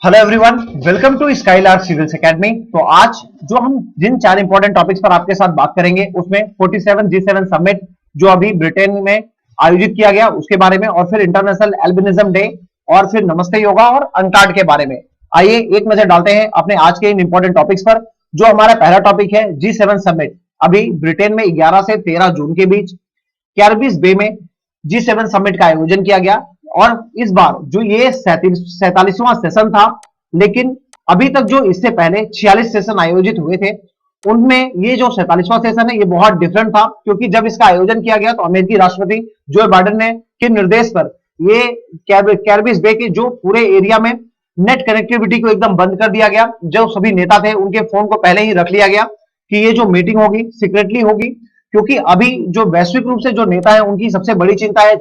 Hello everyone, welcome to Skylark Civils Academy. तो आज जो हम जिन चार इंपॉर्टेंट टॉपिक्स पर आपके साथ बात करेंगे उसमें 47 G7 समिट जो अभी ब्रिटेन में आयोजित किया गया उसके बारे में, और फिर इंटरनेशनल एल्बिनिज्म डे, और फिर नमस्ते योगा और अनकार्ड के बारे में। आइए एक नजर डालते हैं अपने आज के इन इंपॉर्टेंट टॉपिक्स पर। जो हमारा पहला टॉपिक है G7 समिट, अभी ब्रिटेन में 11 से 13 जून के बीच कैरबिस बे में G7 समिट का आयोजन किया गया। और इस बार जो ये 47वां सेशन था, लेकिन अभी तक जो इससे पहले 46 सेशन आयोजित हुए थे उनमें ये जो 47वां सेशन है ये बहुत डिफरेंट था, क्योंकि जब इसका आयोजन किया गया तो अमेरिकी राष्ट्रपति जो बाइडेन ने के निर्देश पर ये कैरबिस बे के जो पूरे एरिया में नेट कनेक्टिविटी को एकदम बंद कर दिया गया। जो सभी नेता थे उनके फोन को पहले ही रख लिया गया कि ये जो मीटिंग होगी सीक्रेटली होगी, क्योंकि अभी जो वैश्विक रूप से जो नेता है उनकी सबसे बड़ी चिंता है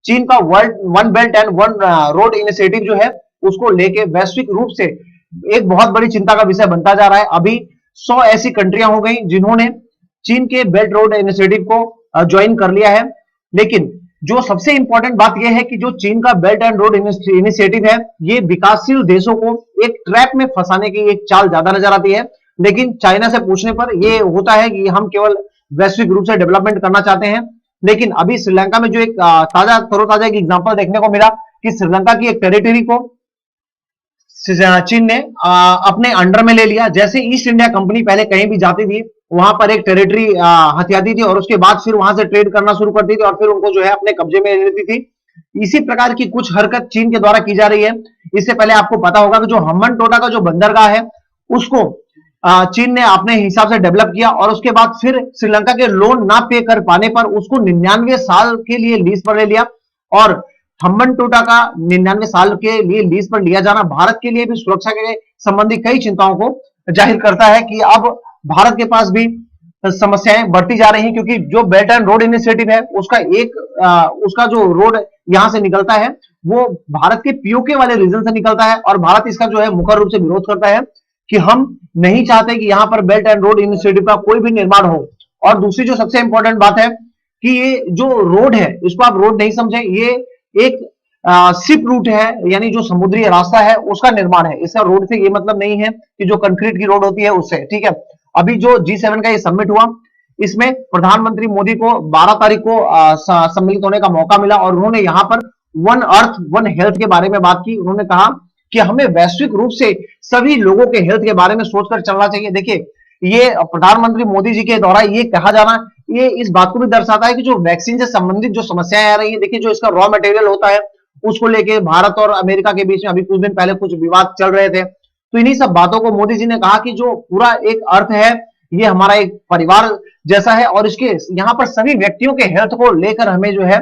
चीन का world one belt and one road initiative जो है उसको लेके वैश्विक रूप से एक बहुत बड़ी चिंता का विषय बनता जा रहा है। अभी 100 ऐसी कंट्रियां हो गई जिन्होंने चीन के बेल्ट रोड इनिशिएटिव को ज्वाइन कर लिया है। लेकिन जो सबसे इंपॉर्टेंट बात यह है कि जो चीन का बेल्ट एंड रोड इनिशिएटिव है ये विकासशील देशों को एक ट्रैप में फंसाने की एक चाल ज्यादा नजर आती है। लेकिन चाइना से पूछने पर यह होता है कि हम केवल वैश्विक रूप से डेवलपमेंट करना चाहते हैं। लेकिन अभी श्रीलंका में जो एक तरोताजा एक एग्जांपल देखने को मिला कि श्रीलंका की एक टेरिटरी को चीन ने अपने अंडर में ले लिया। जैसे ईस्ट इंडिया कंपनी पहले कहीं भी जाती थी वहां पर एक टेरिटरी हथियाती थी और उसके बाद फिर वहां से ट्रेड करना शुरू करती थी और फिर उनको जो है अपने कब्जे में ले लेती थी। इसी प्रकार की कुछ हरकत चीन के द्वारा की जा रही है। इससे पहले आपको पता होगा कि जो हम्बन टोटा का जो बंदरगाह है उसको चीन ने अपने हिसाब से डेवलप किया और उसके बाद फिर श्रीलंका के लोन ना पे कर पाने पर उसको 99 साल के लिए लीज पर ले लिया। और हम्बन टोटा का 99 साल के लिए लीज पर लिया जाना भारत के लिए भी सुरक्षा के संबंधी कई चिंताओं को जाहिर करता है कि अब भारत के पास भी समस्याएं बढ़ती जा रही हैं, क्योंकि जो बेल्ट एंड रोड इनिशिएटिव है उसका जो रोड यहां से निकलता है वो भारत के पीओके वाले रीजन से निकलता है और भारत इसका जो है मुख्य रूप से विरोध करता है कि हम नहीं चाहते कि यहां पर बेल्ट एंड रोड इनिशिएटिव का कोई भी निर्माण हो। और दूसरी जो सबसे इंपॉर्टेंट बात है कि ये जो रोड है इसको आप रोड नहीं समझे, ये एक शिप रूट है, यानी जो समुद्री रास्ता है उसका निर्माण है। इसका रोड से ये मतलब नहीं है कि जो कंक्रीट की रोड होती है उससे, ठीक है। अभी जो G7 का ये समिट हुआ इसमें प्रधानमंत्री मोदी को 12 तारीख को सम्मिलित होने का मौका मिला और उन्होंने यहाँ पर वन अर्थ वन हेल्थ के बारे में बात की। उन्होंने कहा कि हमें वैश्विक रूप से सभी लोगों के हेल्थ के बारे में सोचकर चलना चाहिए। देखिए, ये प्रधानमंत्री मोदी जी के द्वारा ये कहा जाना ये इस बात को भी दर्शाता है कि जो वैक्सीन से संबंधित जो समस्याएं आ रही है, देखिए जो इसका रॉ मटेरियल होता है उसको लेके भारत और अमेरिका के बीच में अभी कुछ दिन पहले कुछ विवाद चल रहे थे। तो इन्हीं सब बातों को मोदी जी ने कहा कि जो पूरा एक अर्थ है ये हमारा एक परिवार जैसा है और इसके यहाँ पर सभी व्यक्तियों के हेल्थ को लेकर हमें जो है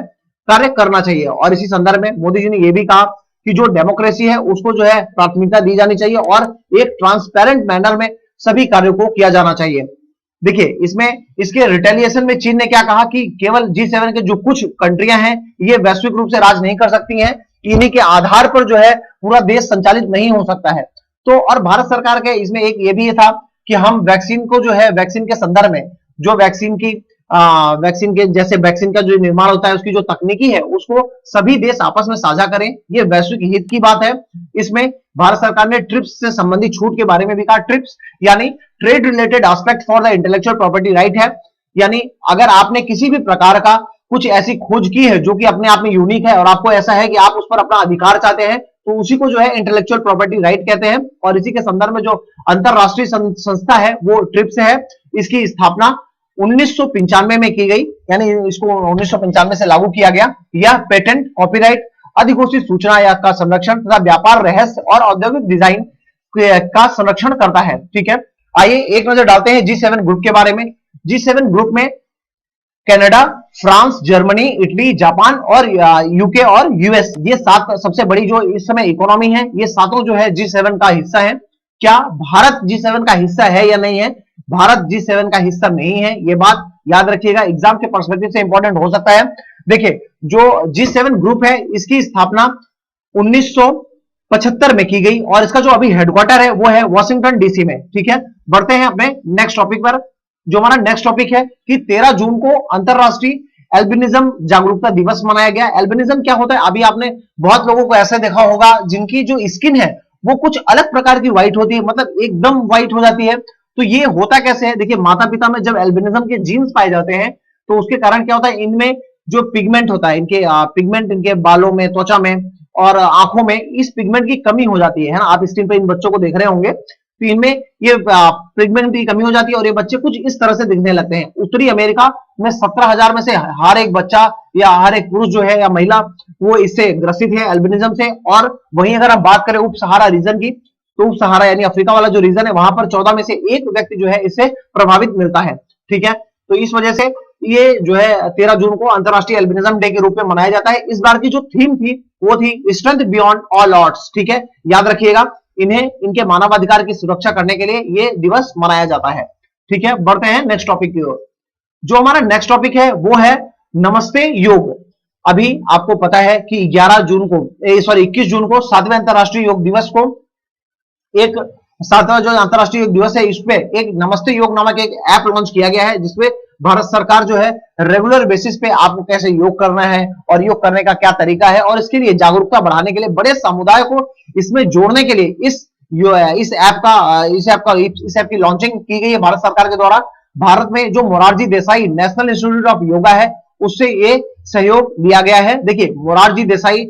कार्य करना चाहिए। और इसी संदर्भ में मोदी जी ने यह भी कहा कि जो डेमोक्रेसी है उसको जो है प्राथमिकता दी जानी चाहिए और एक ट्रांसपेरेंट मैनर में सभी कार्यों को किया जाना चाहिए। देखिए, इसमें इसके रिटेलिएशन में चीन ने क्या कहा कि केवल G7 के जो कुछ कंट्रियां हैं ये वैश्विक रूप से राज नहीं कर सकती हैं, इन्हीं के आधार पर जो है पूरा देश संचालित नहीं हो सकता है। तो और भारत सरकार के इसमें एक ये भी था कि हम वैक्सीन को जो है वैक्सीन के संदर्भ में जो वैक्सीन के जैसे वैक्सीन का जो निर्माण होता है उसकी जो तकनीकी है उसको सभी देश आपस में साझा करें, ये वैश्विक हित की बात है। इसमें भारत सरकार ने ट्रिप्स से संबंधित छूट के बारे में भी कहा। ट्रिप्स यानी trade related aspect for the intellectual property right है, यानी अगर आपने किसी भी प्रकार का कुछ ऐसी खोज की है जो कि अपने आप में यूनिक है और आपको ऐसा है कि आप उस पर अपना अधिकार चाहते हैं तो उसी को जो है इंटेलेक्चुअल प्रॉपर्टी राइट कहते हैं। और इसी के संदर्भ में जो अंतरराष्ट्रीय संस्था है वो ट्रिप्स है। इसकी स्थापना 1995 में की गई, यानी इसको 1995 से लागू किया गया। यह पेटेंट, कॉपीराइट, अधिघोषित सूचना या का संरक्षण तथा व्यापार रहस्य और औद्योगिक डिजाइन का संरक्षण करता है, ठीक है। आइए एक नजर डालते हैं G7 ग्रुप के बारे में। G7 ग्रुप में Canada, France, Germany, Italy, Japan और यूके और यूएस, ये 7 सबसे बड़ी जो इस समय इकोनॉमी है, ये सातों जो है G7 का हिस्सा है। क्या भारत G7 का हिस्सा है या नहीं है? भारत G7 का हिस्सा नहीं है, ये बात याद रखिएगा, एग्जाम के पर्सपेक्टिव से इंपॉर्टेंट हो सकता है। देखिए, जो G7 ग्रुप है इसकी स्थापना 1975 में की गई और इसका जो अभी हेडक्वार्टर है वो है वॉशिंगटन डीसी में, ठीक है। बढ़ते हैं अपने नेक्स्ट टॉपिक पर। जो हमारा नेक्स्ट टॉपिक है कि 13 जून को अंतरराष्ट्रीय एल्बिनिज्म जागरूकता दिवस मनाया गया। एल्बिनिज्म क्या होता है? अभी आपने बहुत लोगों को ऐसे देखा होगा जिनकी जो स्किन है वो कुछ अलग प्रकार की व्हाइट होती है, मतलब एकदम व्हाइट हो जाती है। तो ये होता कैसे है, देखिए माता पिता में जब एल्बिनिज्म के जीन्स पाए जाते हैं तो उसके कारण क्या होता है, इनमें जो पिगमेंट होता है, इनके पिगमेंट इनके बालों में, त्वचा में और आंखों में इस पिगमेंट की कमी हो जाती है ना। आप स्क्रीन पे इन बच्चों को देख रहे होंगे, तो इनमें ये पिगमेंट की कमी हो जाती है और ये बच्चे कुछ इस तरह से दिखने लगते हैं। उत्तरी अमेरिका में 17,000 में से हर एक बच्चा या हर एक पुरुष जो है या महिला वो इससे ग्रसित है, एल्बिनिज्म से। और वहीं अगर हम बात करें उप सहारा रीजन की, तो उप सहारा यानी अफ्रीका वाला जो रीजन है वहां पर 14 में से एक व्यक्ति जो है इससे प्रभावित मिलता है। ठीक है, तो इस वजह से ये जो है 13 जून को अंतरराष्ट्रीय एल्बिनिज्म डे के रूप में मनाया जाता है। इस बार की जो थीम थी वो थी स्ट्रेंथ बियॉन्ड ऑल ऑड्स। ठीक है, याद रखिएगा, इन्हें इनके मानवाधिकार की सुरक्षा करने के लिए ये दिवस मनाया जाता है। ठीक है, बढ़ते हैं नेक्स्ट टॉपिक की ओर। जो हमारा नेक्स्ट टॉपिक है वो है नमस्ते योग। अभी आपको पता है कि 21 जून को 7वें अंतरराष्ट्रीय योग दिवस को एक 7वां जो अंतरराष्ट्रीय योग दिवस है इस पे एक नमस्ते योग नामक एक ऐप लॉन्च किया गया है, जिसपे भारत सरकार जो है रेगुलर बेसिस पे आपको कैसे योग करना है और योग करने का क्या तरीका है और इसके लिए जागरूकता बढ़ाने के लिए बड़े समुदाय को इसमें जोड़ने के लिए इस ऐप की लॉन्चिंग की गई है भारत सरकार के द्वारा। भारत में जो Morarji Desai national institute of yoga है उससे ये सहयोग लिया गया है। देखिए मोरारजी देसाई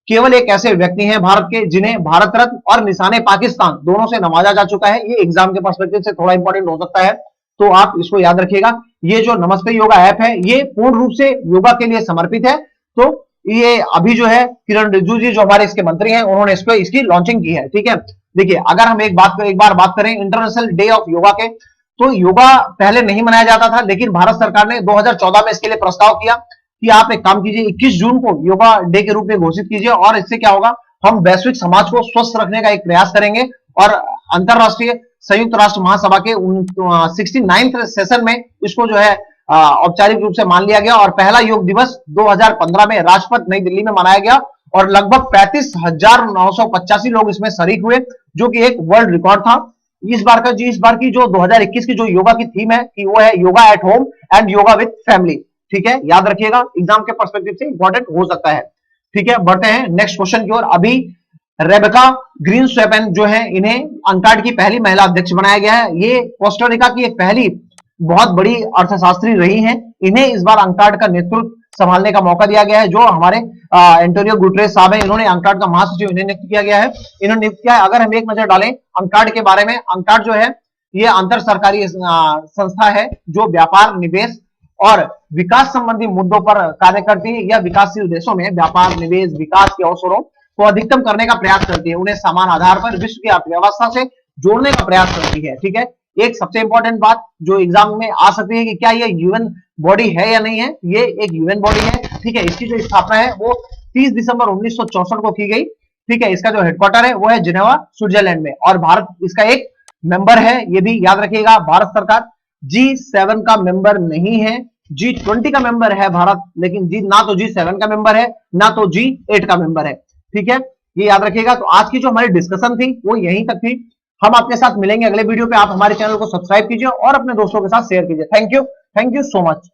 केवल एक ऐसे व्यक्ति हैं भारत के जिन्हें भारत रत्न और निशाने पाकिस्तान दोनों से नवाजा जा चुका है। ये एग्जाम के पर्सपेक्टिव से थोड़ा इंपॉर्टेंट हो सकता है, तो आप इसको याद रखिएगा। ये जो नमस्ते योगा ऐप है ये पूर्ण रूप से योगा के लिए समर्पित है। तो ये अभी जो है किरण रिजिजू जी जो हमारे इसके मंत्री हैं उन्होंने इसकी लॉन्चिंग की है। ठीक है, देखिए अगर हम एक बार बात करें इंटरनेशनल डे ऑफ योगा के, तो योगा पहले नहीं मनाया जाता था, लेकिन भारत सरकार ने 2014 में इसके लिए प्रस्ताव किया कि आप एक काम कीजिए, 21 जून को योगा डे के रूप में घोषित कीजिए और इससे क्या होगा, हम वैश्विक समाज को स्वस्थ रखने का एक प्रयास करेंगे। और अंतरराष्ट्रीय संयुक्त राष्ट्र महासभा के 69वें सेशन में इसको जो है औपचारिक रूप से मान लिया गया और पहला योग दिवस 2015 में राजपथ नई दिल्ली में मनाया गया और लगभग 35,985 लोग इसमें शरीक हुए, जो कि एक वर्ल्ड रिकॉर्ड था। इस बार की जो 2021 की जो योगा की थीम है कि वो है yoga at home and yoga with family. ठीक है, याद रखिएगा, एग्जाम के पर्सपेक्टिव से इंपॉर्टेंट हो सकता है। ठीक है, बढ़ते हैं नेक्स्ट क्वेश्चन की ओर। अभी रेबेका ग्रीनस्वेपन जो है इन्हें अंकार्ड की पहली महिला अध्यक्ष बनाया गया है। ये कोस्टारिका की एक पहली बहुत बड़ी अर्थशास्त्री रही हैं। इन्हें इस बार अंकार्ड का नेतृत्व संभालने का मौका दिया गया है। जो हमारे एंटोनियो गुटेरेस साहब हैं, इन्होंने अंकार्ड का महासचिव इन्हें नियुक्त किया गया है। इन्होंने नियुक्त किया है। अगर हम एक नजर डालें अंकार्ड के बारे में, अंकार्ड जो है ये अंतर सरकारी संस्था है जो व्यापार, निवेश और विकास संबंधी मुद्दों पर कार्य करती है। यह विकासशील देशों में व्यापार, निवेश, विकास के अवसरों को अधिकतम करने का प्रयास करती है, उन्हें समान आधार पर विश्व की अर्थव्यवस्था से जोड़ने का प्रयास करती है। ठीक है, एक सबसे इंपॉर्टेंट बात जो एग्जाम में आ सकती है कि क्या ये यूएन बॉडी है या नहीं है। ये एक यूएन बॉडी है। ठीक है, इसकी जो स्थापना है वो 30 दिसंबर 1964 को की गई। ठीक है, इसका जो हेडक्वार्टर है वो है जिनेवा, स्विट्जरलैंड में और भारत इसका एक मेंबर है। ये भी याद रखिएगा, भारत सरकार G7 का मेंबर नहीं है, G20 का मेंबर है भारत, लेकिन ना तो G7 का मेंबर है ना तो G8 का मेंबर है। ठीक है, ये याद रखिएगा। तो आज की जो हमारी डिस्कशन थी वो यहीं तक थी। हम आपके साथ मिलेंगे अगले वीडियो पे। आप हमारे चैनल को सब्सक्राइब कीजिए और अपने दोस्तों के साथ शेयर कीजिए। Thank you so much.